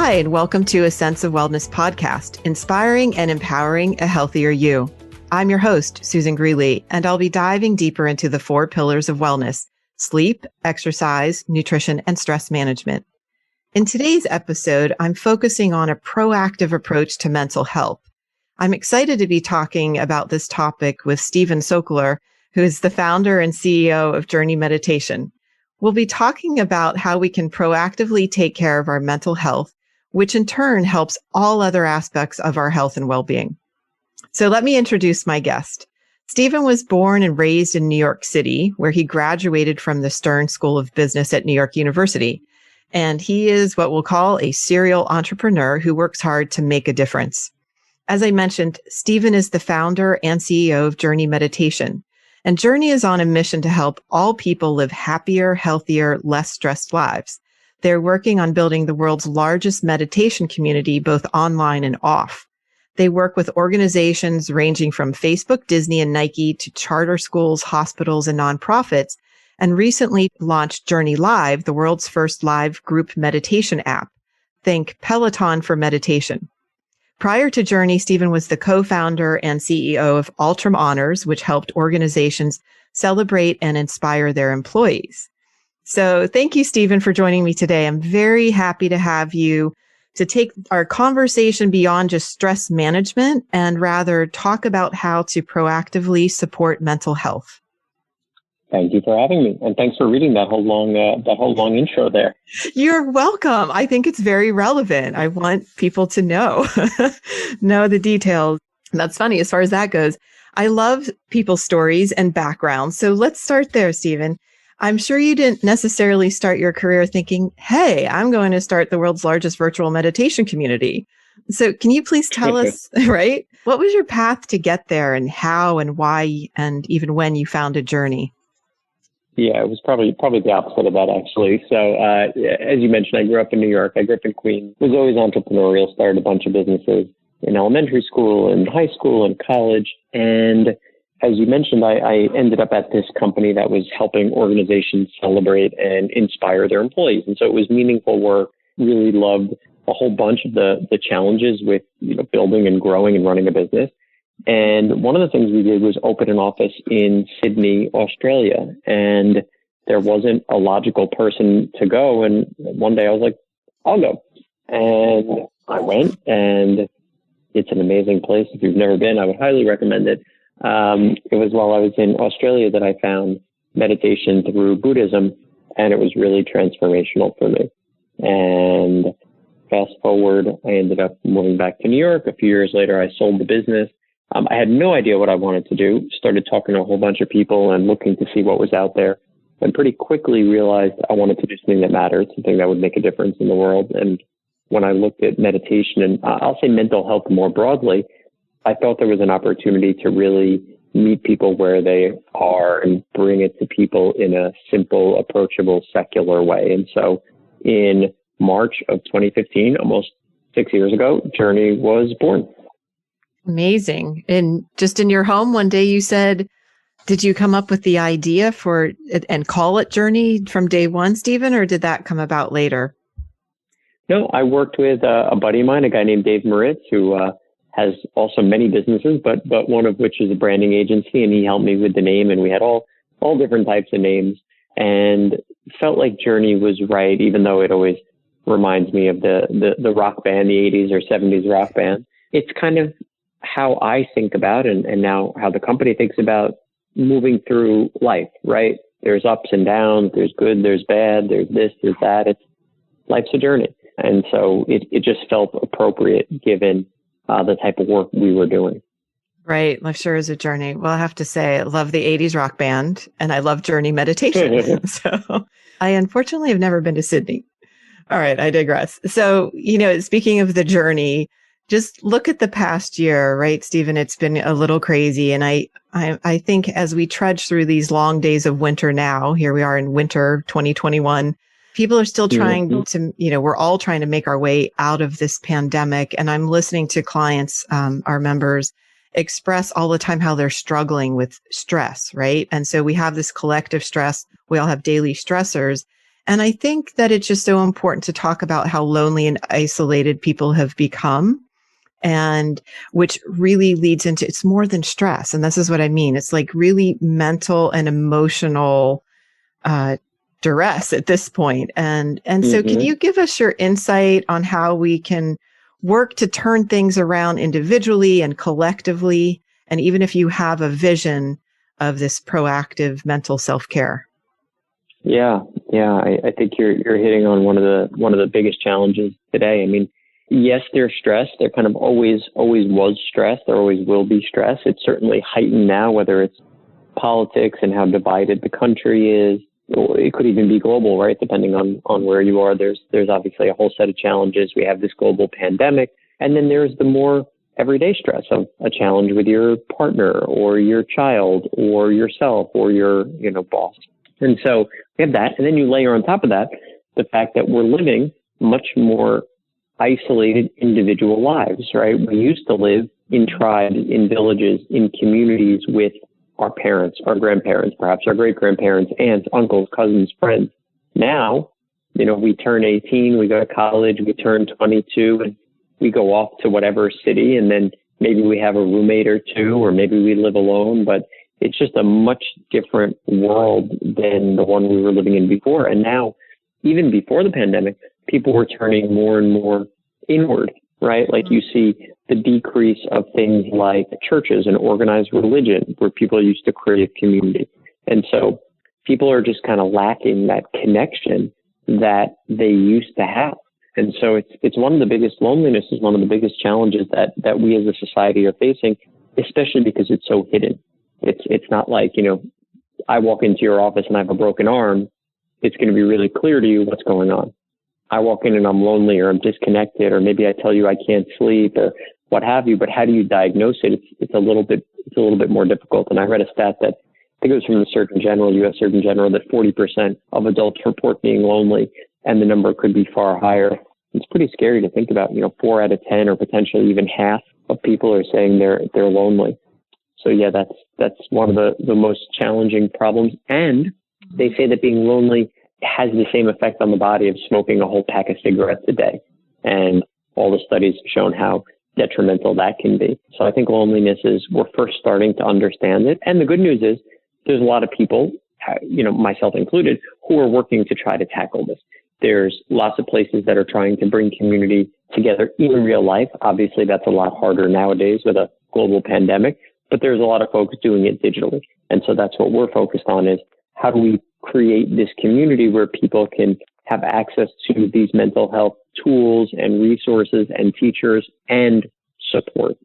Hi, and welcome to A Sense of Wellness podcast, inspiring and empowering a healthier you. I'm your host, Susan Greeley, and I'll be diving deeper into the 4 pillars of wellness: sleep, exercise, nutrition, and stress management. In today's episode, I'm focusing on a proactive approach to mental health. I'm excited to be talking about this topic with Stephen Sokoler, who is the founder and CEO of Journey Meditation. We'll be talking about how we can proactively take care of our mental health, which in turn helps all other aspects of our health and well-being. So let me introduce my guest. Stephen was born and raised in New York City, where he graduated from the Stern School of Business at New York University. And he is what we'll call a serial entrepreneur who works hard to make a difference. As I mentioned, Stephen is the founder and CEO of Journey Meditation. And Journey is on a mission to help all people live happier, healthier, less stressed lives. They're working on building the world's largest meditation community, both online and off. They work with organizations ranging from Facebook, Disney, and Nike to charter schools, hospitals, and nonprofits, and recently launched Journey.live, the world's first live group meditation app. Think Peloton for meditation. Prior to Journey, Stephen was the co-founder and CEO of Altram Honors, which helped organizations celebrate and inspire their employees. So thank you, Stephen, for joining me today. I'm very happy to have you to take our conversation beyond just stress management and rather talk about how to proactively support mental health. Thank you for having me. And thanks for reading that whole long intro there. You're welcome. I think it's very relevant. I want people to know the details. And that's funny. As far as that goes, I love people's stories and backgrounds. So let's start there, Stephen. I'm sure you didn't necessarily start your career thinking, hey, I'm going to start the world's largest virtual meditation community. So can you please tell us, right? What was your path to get there and how and why and even when you founded Journey? Yeah, it was probably the opposite of that, actually. So as you mentioned, I grew up in New York. I grew up in Queens. Was always entrepreneurial, started a bunch of businesses in elementary school and high school and college. And as you mentioned, I ended up at this company that was helping organizations celebrate and inspire their employees. And so it was meaningful work. Really loved a whole bunch of the challenges with building and growing and running a business. And one of the things we did was open an office in Sydney, Australia. And there wasn't a logical person to go. And one day I was like, I'll go. And I went, and it's an amazing place. If you've never been, I would highly recommend it. It was while I was in Australia that I found meditation through Buddhism, and it was really transformational for me. And fast forward, I ended up moving back to New York. A few years later, I sold the business. I had no idea what I wanted to do. Started talking to a whole bunch of people and looking to see what was out there, and pretty quickly realized I wanted to do something that mattered, something that would make a difference in the world. And when I looked at meditation, and I'll say mental health more broadly, I thought there was an opportunity to really meet people where they are and bring it to people in a simple, approachable, secular way. And so in March of 2015, almost 6 years ago, Journey was born. Amazing. And just in your home, one day you said, did you come up with the idea for it and call it Journey from day one, Stephen, or did that come about later? No, I worked with a buddy of mine, a guy named Dave Moritz, who has also many businesses, but one of which is a branding agency, and he helped me with the name, and we had all different types of names, and felt like Journey was right, even though it always reminds me of the rock band, the 80s or 70s rock band. It's kind of how I think about and now how the company thinks about moving through life, right? There's ups and downs, there's good, there's bad, there's this, there's that. Life's a journey. And so it just felt appropriate given the type of work we were doing. Right. Life sure is a journey. Well, I have to say, I love the 80s rock band and I love Journey Meditation. So I unfortunately have never been to Sydney. All right. I digress. So, speaking of the journey, just look at the past year, right, Stephen? It's been a little crazy. And I think as we trudge through these long days of winter now, here we are in winter 2021, people are still trying to, we're all trying to make our way out of this pandemic. And I'm listening to clients, our members, express all the time how they're struggling with stress, right? And so we have this collective stress. We all have daily stressors. And I think that it's just so important to talk about how lonely and isolated people have become, and which really leads into, it's more than stress. And this is what I mean. It's like really mental and emotional duress at this point. And so can you give us your insight on how we can work to turn things around individually and collectively? And even if you have a vision of this proactive mental self-care. Yeah. I think you're hitting on one of the biggest challenges today. I mean, yes, there's stress. There kind of always was stress. There always will be stress. It's certainly heightened now, whether it's politics and how divided the country is, or it could even be global, right? Depending on where you are, there's obviously a whole set of challenges. We have this global pandemic, and then there's the more everyday stress of a challenge with your partner or your child or yourself or your, boss. And so we have that. And then you layer on top of that the fact that we're living much more isolated individual lives, right? We used to live in tribes, in villages, in communities with our parents, our grandparents, perhaps our great-grandparents, aunts, uncles, cousins, friends. Now, we turn 18, we go to college, we turn 22, and we go off to whatever city, and then maybe we have a roommate or two, or maybe we live alone, but it's just a much different world than the one we were living in before. And now, even before the pandemic, people were turning more and more inward, right? Like you see the decrease of things like churches and organized religion, where people used to create community. And so people are just kind of lacking that connection that they used to have. And so it's one of the biggest, loneliness is one of the biggest challenges that we as a society are facing, especially because it's so hidden. It's not like, I walk into your office and I have a broken arm. It's going to be really clear to you what's going on. I walk in and I'm lonely, or I'm disconnected, or maybe I tell you I can't sleep, or what have you. But how do you diagnose it? It's a little bit more difficult. And I read a stat that I think it was from the Surgeon General, U.S. Surgeon General, that 40% of adults report being lonely, and the number could be far higher. It's pretty scary to think about. 4 out of 10, or potentially even half of people are saying they're lonely. So yeah, that's one of the most challenging problems. And they say that being lonely has the same effect on the body of smoking a whole pack of cigarettes a day. And all the studies have shown how detrimental that can be. So I think loneliness we're first starting to understand it. And the good news is there's a lot of people, myself included, who are working to try to tackle this. There's lots of places that are trying to bring community together in real life. Obviously, that's a lot harder nowadays with a global pandemic, but there's a lot of folks doing it digitally. And so that's what we're focused on, is how do we create this community where people can have access to these mental health tools and resources and teachers and support.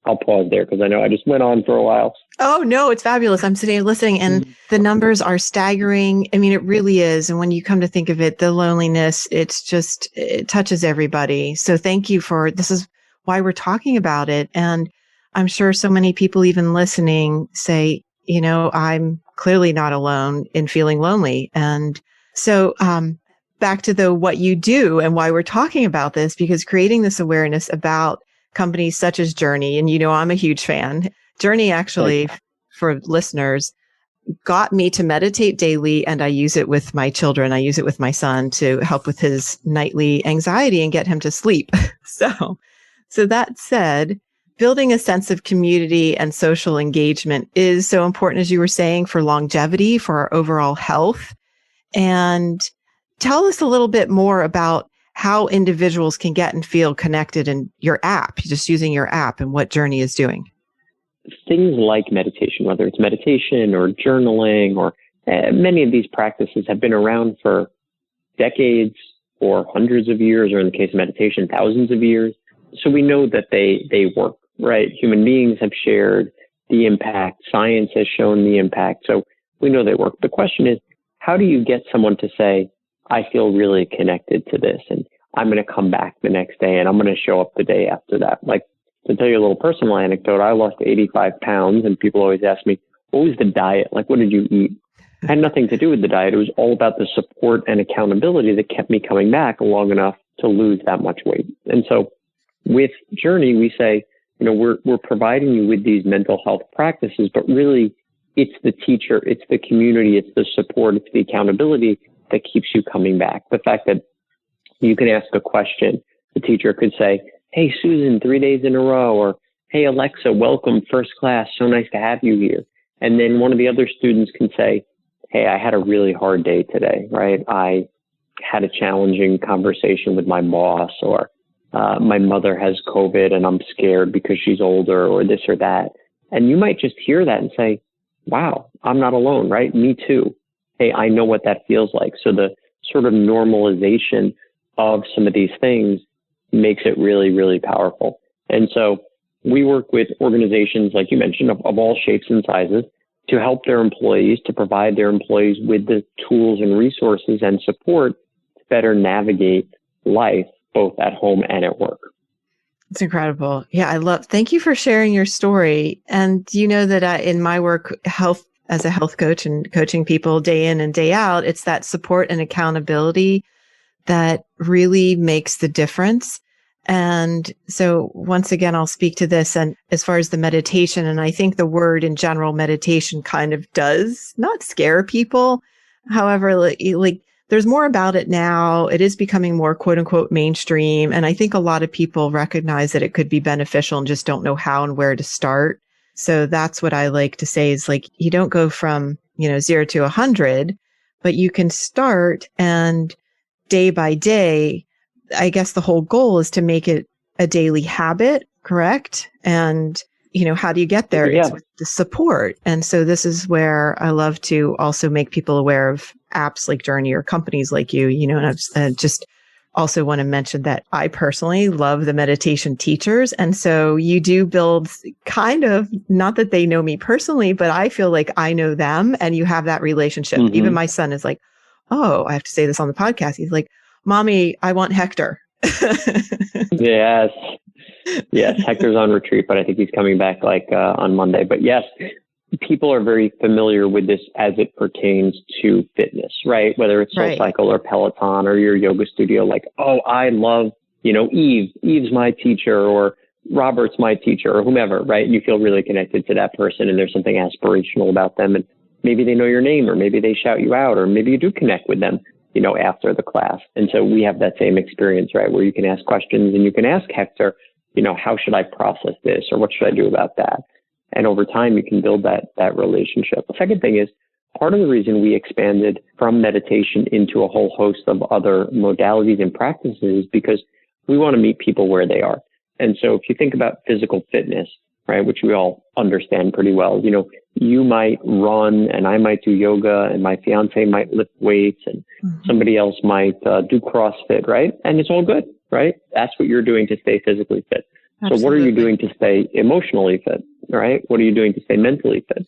I'll pause there because I know I just went on for a while. Oh, no, it's fabulous. I'm sitting and listening, and the numbers are staggering. I mean, it really is. And when you come to think of it, the loneliness, it touches everybody. So thank you this is why we're talking about it. And I'm sure so many people even listening say, I'm clearly not alone in feeling lonely. And so, back to what you do and why we're talking about this, because creating this awareness about companies such as Journey, and I'm a huge fan. Journey actually, for listeners, got me to meditate daily, and I use it with my children. I use it with my son to help with his nightly anxiety and get him to sleep. So that said, building a sense of community and social engagement is so important, as you were saying, for longevity, for our overall health. And tell us a little bit more about how individuals can get and feel connected in your app, just using your app, and what Journey is doing. Things like meditation, whether it's meditation or journaling, or many of these practices have been around for decades or hundreds of years, or in the case of meditation, thousands of years. So we know that they work, right? Human beings have shared the impact. Science has shown the impact. So we know they work. The question is, how do you get someone to say, I feel really connected to this, and I'm going to come back the next day, and I'm going to show up the day after that? Like, to tell you a little personal anecdote, I lost 85 pounds, and people always ask me, what was the diet? Like, what did you eat? It had nothing to do with the diet. It was all about the support and accountability that kept me coming back long enough to lose that much weight. And so with Journey, we say, we're providing you with these mental health practices, but really it's the teacher, it's the community, it's the support, it's the accountability that keeps you coming back. The fact that you can ask a question. The teacher could say, "Hey, Susan, 3 days in a row," or "Hey, Alexa, welcome, first class. So nice to have you here." And then one of the other students can say, "Hey, I had a really hard day today, right? I had a challenging conversation with my boss, or my mother has COVID and I'm scared because she's older," or this or that. And you might just hear that and say, "Wow, I'm not alone, right? Me too. Hey, I know what that feels like." So the sort of normalization of some of these things makes it really, really powerful. And so we work with organizations, like you mentioned, of all shapes and sizes to help their employees, to provide their employees with the tools and resources and support to better navigate life, both at home and at work. It's incredible. Yeah, thank you for sharing your story. And you know that in my work, as a health coach and coaching people day in and day out, it's that support and accountability that really makes the difference. And so once again, I'll speak to this. And as far as the meditation, and I think the word in general, meditation, kind of does not scare people. However, like there's more about it now. It is becoming more quote unquote mainstream. And I think a lot of people recognize that it could be beneficial and just don't know how and where to start. So that's what I like to say is like, you don't go from, 0 to 100, but you can start, and day by day, I guess the whole goal is to make it a daily habit, correct? And, how do you get there? Yeah. It's with the support. And so this is where I love to also make people aware of apps like Journey or companies like you, and I just also want to mention that I personally love the meditation teachers. And so you do build kind of, not that they know me personally, but I feel like I know them, and you have that relationship. Mm-hmm. Even my son is like, "Oh, I have to say this on the podcast." He's like, "Mommy, I want Hector." Yes. Yes. Hector's on retreat, but I think he's coming back on Monday. But yes, people are very familiar with this as it pertains to fitness, right? Whether it's SoulCycle or Peloton or your yoga studio, like, "Oh, I love, Eve. Eve's my teacher," or "Robert's my teacher," or whomever, right? You feel really connected to that person, and there's something aspirational about them. And maybe they know your name, or maybe they shout you out, or maybe you do connect with them, after the class. And so we have that same experience, right? Where you can ask questions, and you can ask Hector, "How should I process this?" or "What should I do about that?" And over time, you can build that relationship. The second thing is, part of the reason we expanded from meditation into a whole host of other modalities and practices is because we want to meet people where they are. And so if you think about physical fitness, right, which we all understand pretty well, you might run, and I might do yoga, and my fiance might lift weights, and somebody else might do CrossFit, right? And it's all good, right? That's what you're doing to stay physically fit. Absolutely. So what are you doing to stay emotionally fit, right? What are you doing to stay mentally fit?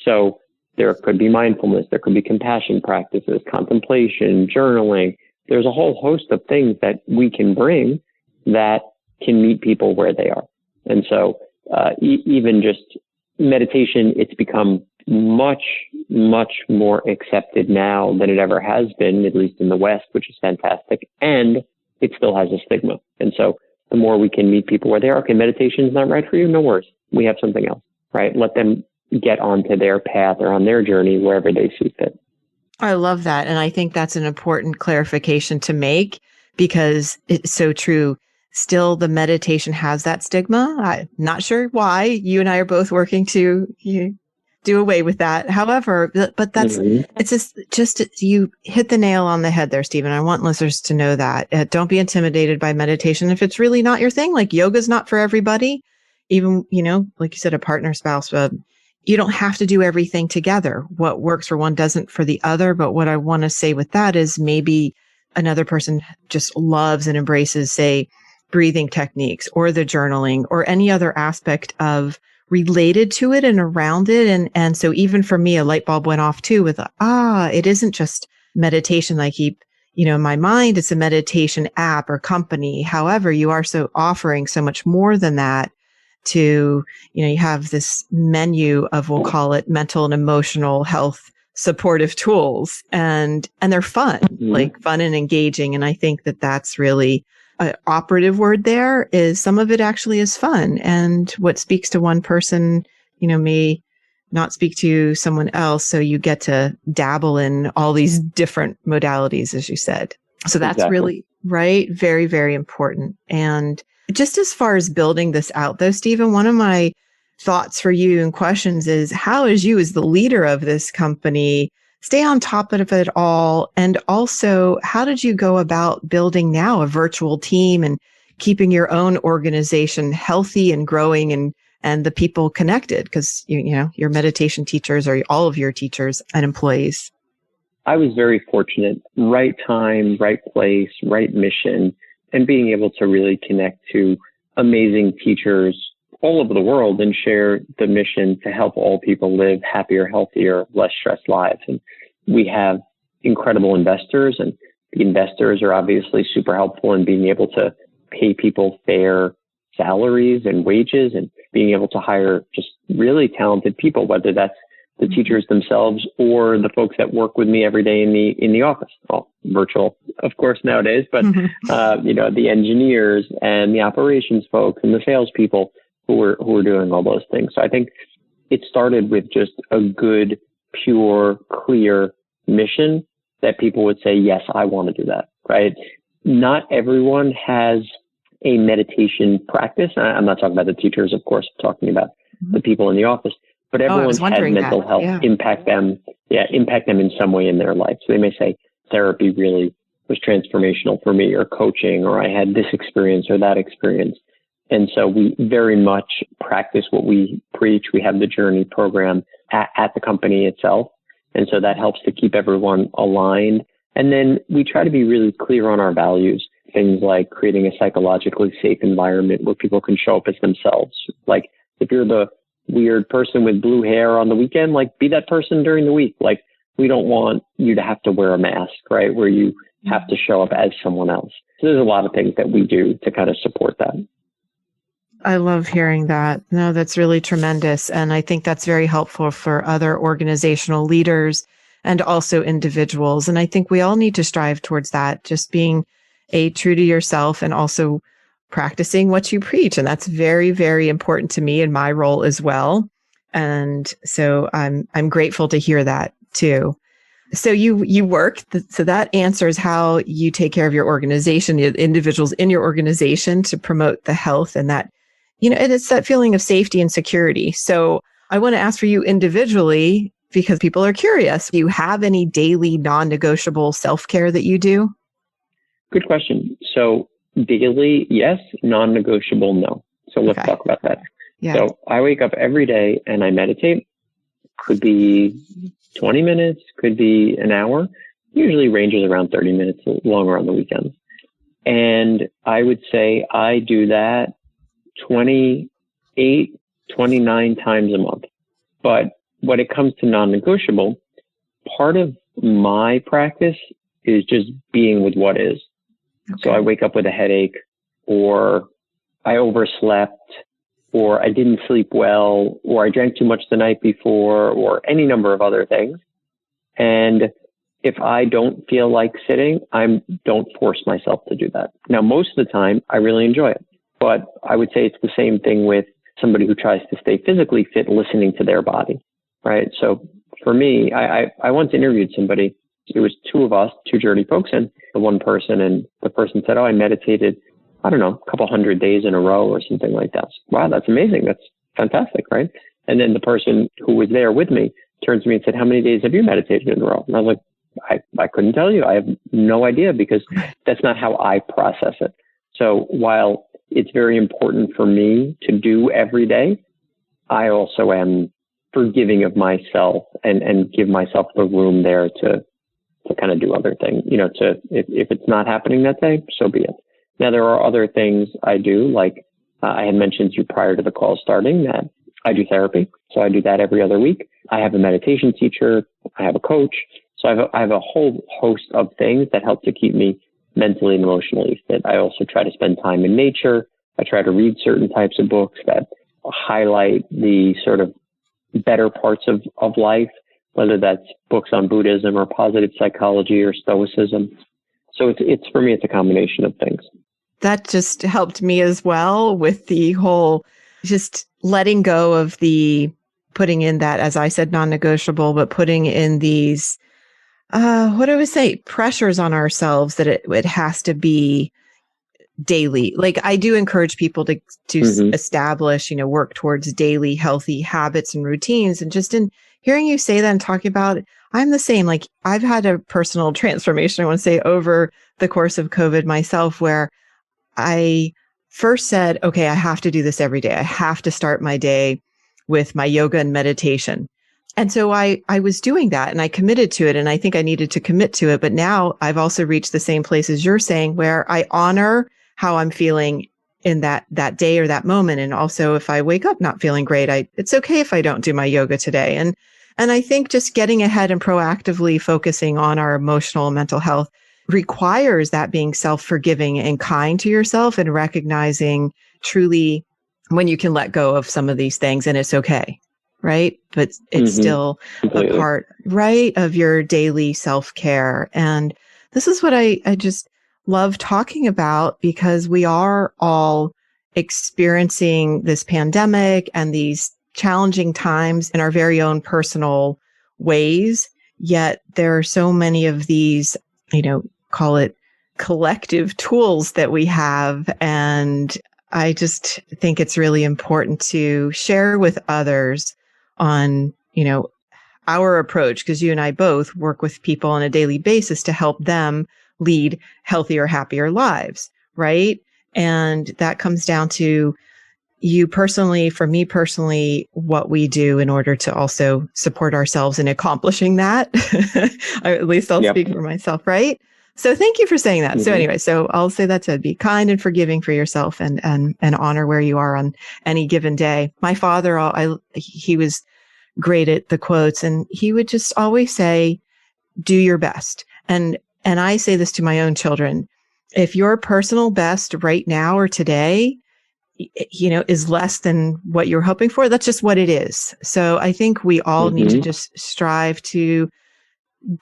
So there could be mindfulness, there could be compassion practices, contemplation, journaling. There's a whole host of things that we can bring that can meet people where they are. And so even just meditation, it's become much, much more accepted now than it ever has been, at least in the West, which is fantastic. And it still has a stigma. And so the more we can meet people where they are, okay, meditation is not right for you, no worries. We have something else, right? Let them get onto their path or on their journey wherever they see fit. I love that. And I think that's an important clarification to make, because it's so true. Still, the meditation has that stigma. I'm not sure why. You and I are both working to do away with that. However, but that's, it's just you hit the nail on the head there, Stephen. I want listeners to know that. Don't be intimidated by meditation. If it's really not your thing, like yoga's not for everybody, even, like you said, a partner, spouse, you don't have to do everything together. What works for one doesn't for the other. But what I want to say with that is maybe another person just loves and embraces, say, breathing techniques or the journaling or any other aspect of related to it and around it. And so even for me, a light bulb went off too with, it isn't just meditation. I keep, in my mind, it's a meditation app or company. However, you are so offering so much more than that to, you have this menu of, we'll call it mental and emotional health supportive tools, and they're fun, like fun and engaging. And I think that that's really an operative word there, is some of it actually is fun. And what speaks to one person, may not speak to someone else. So you get to dabble in all these different modalities, as you said. So that's Exactly. really right. Very, very important. And just as far as building this out though, Stephen, one of my thoughts for you and questions is how is you as the leader of this company stay on top of it all? And also, how did you go about building now a virtual team and keeping your own organization healthy and growing and the people connected? Because, you know, your meditation teachers are all of your teachers and employees. I was very fortunate. Right time, right place, right mission, and being able to really connect to amazing teachers all over the world and share the mission to help all people live happier, healthier, less stressed lives. And we have incredible investors, and the investors are obviously super helpful in being able to pay people fair salaries and wages and being able to hire just really talented people, whether that's the teachers themselves or the folks that work with me every day in the office. Well, virtual, of course, nowadays, but you know, the engineers and the operations folks and the salespeople who are doing all those things. So I think it started with just a good, pure, clear mission that people would say, yes, I want to do that, right? Not everyone has a meditation practice. I'm not talking about the teachers, of course, I'm talking about the people in the office, but everyone has mental health impact them in some way in their life. So they may say therapy really was transformational for me, or coaching, or I had this experience or that experience. And so we very much practice what we preach. We have the Journey program at the company itself. And so that helps to keep everyone aligned. And then we try to be really clear on our values, things like creating a psychologically safe environment where people can show up as themselves. Like if you're the weird person with blue hair on the weekend, like be that person during the week. Like we don't want you to have to wear a mask, right? Where you have to show up as someone else. So there's a lot of things that we do to kind of support that. I love hearing that. No, that's really tremendous. And I think that's very helpful for other organizational leaders and also individuals. And I think we all need to strive towards that, just being true to yourself and also practicing what you preach. And that's very, very important to me in my role as well. And so I'm grateful to hear that too. So you work, so that answers how you take care of your organization, the individuals in your organization to promote the health and that, you know, and it's that feeling of safety and security. So I want to ask for you individually, because people are curious, do you have any daily non-negotiable self-care that you do? Good question. So daily, yes. Non-negotiable, no. So let's talk about that. Yeah. So I wake up every day and I meditate. Could be 20 minutes, could be an hour. Usually ranges around 30 minutes, longer on the weekends. And I would say I do that 28, 29 times a month. But when it comes to non-negotiable, part of my practice is just being with what is. Okay. So I wake up with a headache, or I overslept, or I didn't sleep well, or I drank too much the night before, or any number of other things. And if I don't feel like sitting, I don't force myself to do that. Now, most of the time, I really enjoy it. But I would say it's the same thing with somebody who tries to stay physically fit, listening to their body, right? So for me, I once interviewed somebody. It was two of us, two Journey folks, and the one person, and the person said, oh, I meditated, I don't know, a couple hundred days in a row or something like that. Wow, that's amazing. That's fantastic, right? And then the person who was there with me turned to me and said, how many days have you meditated in a row? And I was like, I couldn't tell you. I have no idea, because that's not how I process it. So while it's very important for me to do every day, I also am forgiving of myself and give myself the room there to kind of do other things. You know, if it's not happening that day, so be it. Now, there are other things I do, like I had mentioned to you prior to the call starting that I do therapy. So I do that every other week. I have a meditation teacher. I have a coach. So I have a whole host of things that help to keep me mentally and emotionally fit. I also try to spend time in nature. I try to read certain types of books that highlight the sort of better parts of life, whether that's books on Buddhism or positive psychology or Stoicism. So it's for me, it's a combination of things. That just helped me as well with the whole just letting go of the putting in that, as I said, non-negotiable, but putting in these, what do I say, pressures on ourselves that it has to be daily. Like I do encourage people to establish, work towards daily healthy habits and routines. And just in hearing you say that and talking about it, I'm the same. Like I've had a personal transformation, I want to say, over the course of COVID myself, where I first said, okay, I have to do this every day. I have to start my day with my yoga and meditation. And so I was doing that and I committed to it. And I think I needed to commit to it. But now I've also reached the same place as you're saying, where I honor how I'm feeling in that day or that moment. And also if I wake up not feeling great, it's okay if I don't do my yoga today. And I think just getting ahead and proactively focusing on our emotional and mental health requires that being self-forgiving and kind to yourself and recognizing truly when you can let go of some of these things and it's okay. Right. But it's still completely a part, right, of your daily self-care. And this is what I just love talking about, because we are all experiencing this pandemic and these challenging times in our very own personal ways. Yet there are so many of these, call it collective tools that we have. And I just think it's really important to share with others on, our approach, because you and I both work with people on a daily basis to help them lead healthier, happier lives, right? And that comes down to you personally, for me personally, what we do in order to also support ourselves in accomplishing that. At least I'll speak for myself, right? So thank you for saying that. So anyway, so I'll say that to be kind and forgiving for yourself and honor where you are on any given day. My father, he was great at the quotes, and he would just always say, do your best. And I say this to my own children. If your personal best right now or today, is less than what you're hoping for, that's just what it is. So I think we all need to just strive to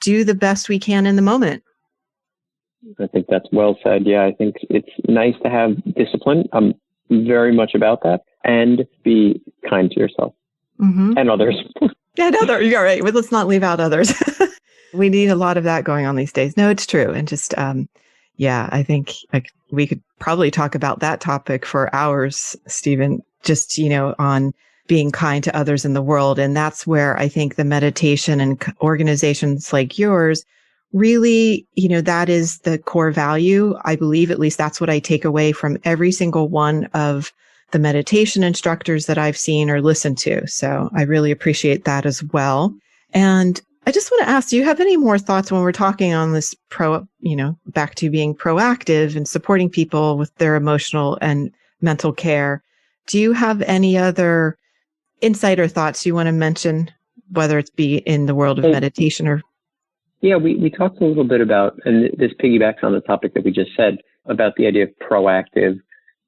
do the best we can in the moment. I think that's well said. Yeah, I think it's nice to have discipline. I'm very much about that, and be kind to yourself and others. Yeah, you're right. Well, let's not leave out others. We need a lot of that going on these days. No, it's true. And just, I think we could probably talk about that topic for hours, Stephen, just, on being kind to others in the world. And that's where I think the meditation and organizations like yours really, that is the core value. I believe, at least that's what I take away from every single one of the meditation instructors that I've seen or listened to. So I really appreciate that as well. And I just want to ask, do you have any more thoughts when we're talking on this back to being proactive and supporting people with their emotional and mental care? Do you have any other insight or thoughts you want to mention, whether it's be in the world of meditation or? Yeah, we talked a little bit about, and this piggybacks on the topic that we just said about the idea of proactive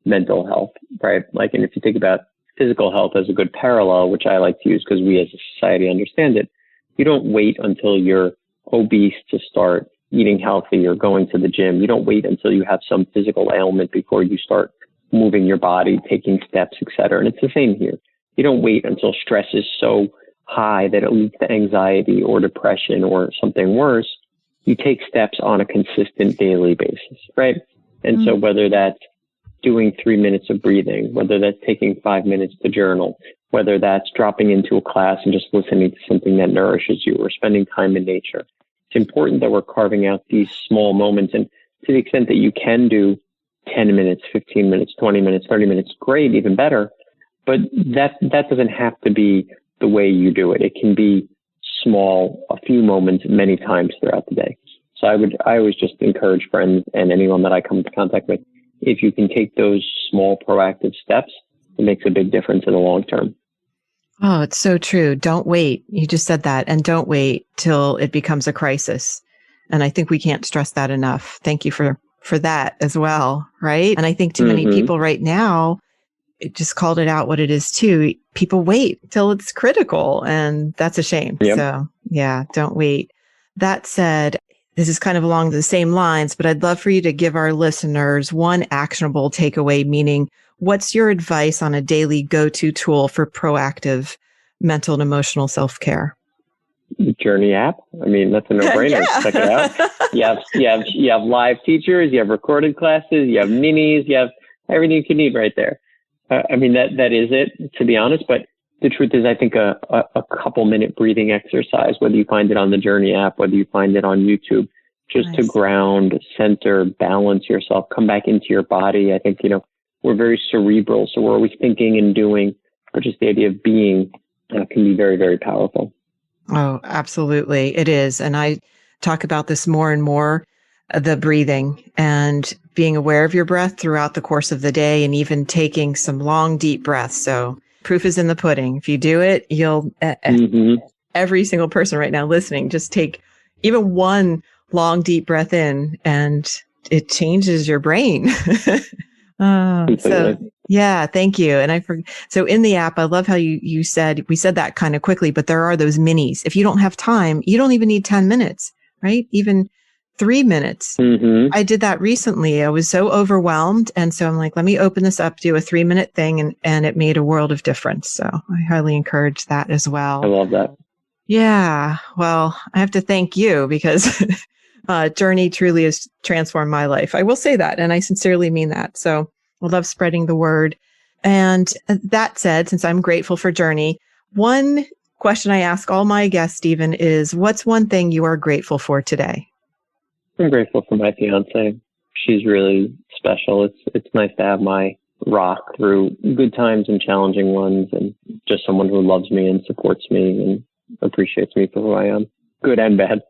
mental health, right? Like, and if you think about physical health as a good parallel, which I like to use because we as a society understand it, you don't wait until you're obese to start eating healthy or going to the gym. You don't wait until you have some physical ailment before you start moving your body, taking steps, et cetera. And it's the same here. You don't wait until stress is so high that it leads to anxiety or depression or something worse. You take steps on a consistent daily basis, right? And so whether that's doing 3 minutes of breathing, whether that's taking 5 minutes to journal, whether that's dropping into a class and just listening to something that nourishes you or spending time in nature. It's important that we're carving out these small moments. And to the extent that you can do 10 minutes, 15 minutes, 20 minutes, 30 minutes, great, even better. But that doesn't have to be the way you do it. It can be small, a few moments, many times throughout the day. So I always just encourage friends and anyone that I come into contact with, if you can take those small proactive steps, it makes a big difference in the long term. Oh, it's so true. Don't wait. You just said that. And don't wait till it becomes a crisis. And I think we can't stress that enough. Thank you for that as well. Right. And I think too many people right now, it just called it out what it is too. People wait till it's critical, and that's a shame. Yep. So yeah, don't wait. That said, this is kind of along the same lines, but I'd love for you to give our listeners one actionable takeaway, meaning what's your advice on a daily go-to tool for proactive mental and emotional self-care? Journey app. I mean, that's a no-brainer. Yeah. Check it out. You have live teachers, you have recorded classes, you have minis, you have everything you can need right there. I mean, that is it, to be honest. But the truth is, I think a couple minute breathing exercise, whether you find it on the Journey app, whether you find it on YouTube, just Nice. to ground, center, balance yourself, come back into your body. I think, we're very cerebral, so we're always thinking and doing, but just the idea of being can be very, very powerful. Oh, absolutely. It is. And I talk about this more and more, the breathing and being aware of your breath throughout the course of the day, and even taking some long, deep breaths. So proof is in the pudding. If you do it, you'll, every single person right now listening, just take even one long, deep breath in, and it changes your brain. So yeah, thank you. And so in the app, I love how we said that kind of quickly, but there are those minis. If you don't have time, you don't even need 10 minutes, right? Even 3 minutes. I did that recently. I was so overwhelmed. And so I'm like, let me open this up, do a 3-minute thing. And it made a world of difference. So I highly encourage that as well. I love that. Yeah. Well, I have to thank you, because Journey truly has transformed my life. I will say that, and I sincerely mean that. So I love spreading the word. And that said, since I'm grateful for Journey, one question I ask all my guests, Stephen, is what's one thing you are grateful for today? I'm grateful for my fiance. She's really special. It's nice to have my rock through good times and challenging ones, and just someone who loves me and supports me and appreciates me for who I am, good and bad.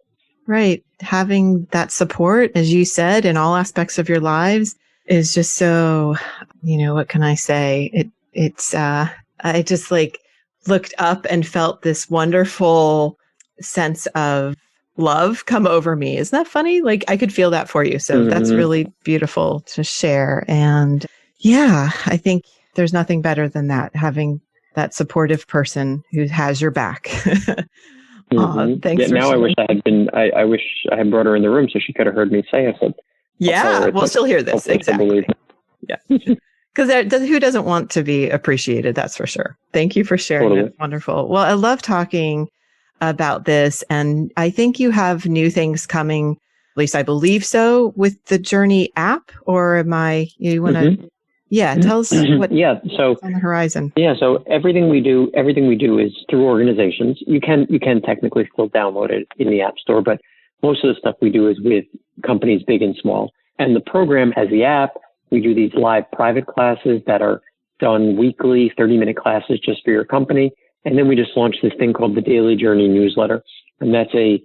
Right. Having that support, as you said, in all aspects of your lives is just so, what can I say? I just looked up and felt this wonderful sense of love come over me. Isn't that funny? I could feel that for you. So that's really beautiful to share. And yeah, I think there's nothing better than that, having that supportive person who has your back. Thanks. Yeah, now I wish I wish I had brought her in the room so she could have heard me say it. Yeah, well, she'll hear this. Exactly. Yeah. Because who doesn't want to be appreciated? That's for sure. Thank you for sharing. Totally. That's wonderful. Well, I love talking about this. And I think you have new things coming, at least I believe so, with the Journey app, or you want to, tell us what's on the horizon. Yeah. So everything we do is through organizations. You can technically still download it in the App Store, but most of the stuff we do is with companies big and small. And the program has the app. We do these live private classes that are done weekly, 30-minute classes just for your company. And then we just launched this thing called the Daily Journey newsletter. And that's a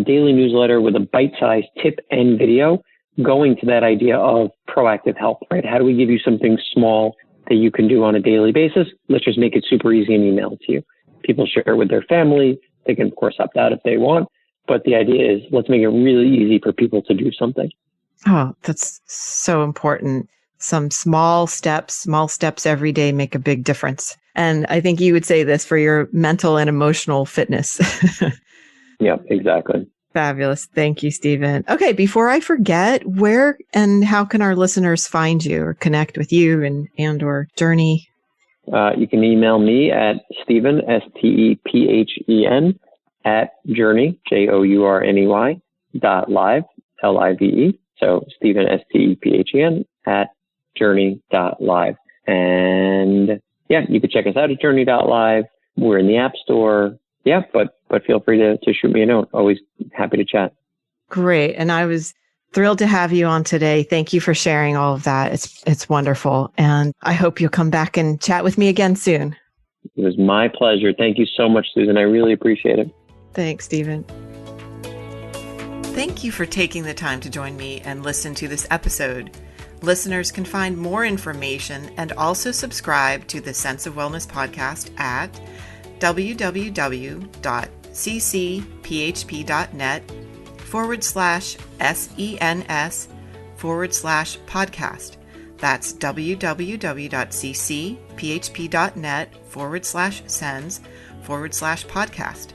daily newsletter with a bite-sized tip and video going to that idea of proactive help, right? How do we give you something small that you can do on a daily basis? Let's just make it super easy and email it to you. People share it with their family. They can, of course, opt out if they want. But the idea is let's make it really easy for people to do something. Oh, that's so important. Some small steps every day make a big difference. And I think you would say this for your mental and emotional fitness. Yeah, exactly. Fabulous. Thank you, Stephen. Okay, before I forget, where and how can our listeners find you or connect with you and or Journey? You can email me at Stephen, STEPHEN, at Journey, JOURNEY, .live, LIVE. So Stephen, STEPHEN, at Journey.live. And you can check us out at Journey.live. We're in the App Store. Yeah, but feel free to shoot me a note. Always happy to chat. Great. And I was thrilled to have you on today. Thank you for sharing all of that. It's wonderful. And I hope you'll come back and chat with me again soon. It was my pleasure. Thank you so much, Susan. I really appreciate it. Thanks, Stephen. Thank you for taking the time to join me and listen to this episode. Listeners can find more information and also subscribe to the Sense of Wellness podcast at www.ccphp.net/SENS/podcast. That's www.cccphp.net/SENS/podcast.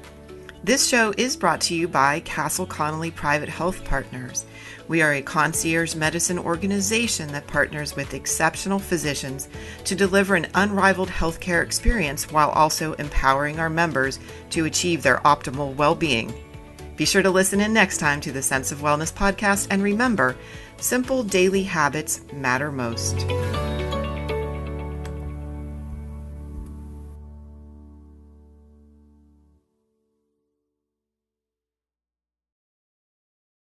This show is brought to you by Castle Connolly Private Health Partners. We are a concierge medicine organization that partners with exceptional physicians to deliver an unrivaled healthcare experience while also empowering our members to achieve their optimal well-being. Be sure to listen in next time to the Sense of Wellness podcast, and remember, simple daily habits matter most.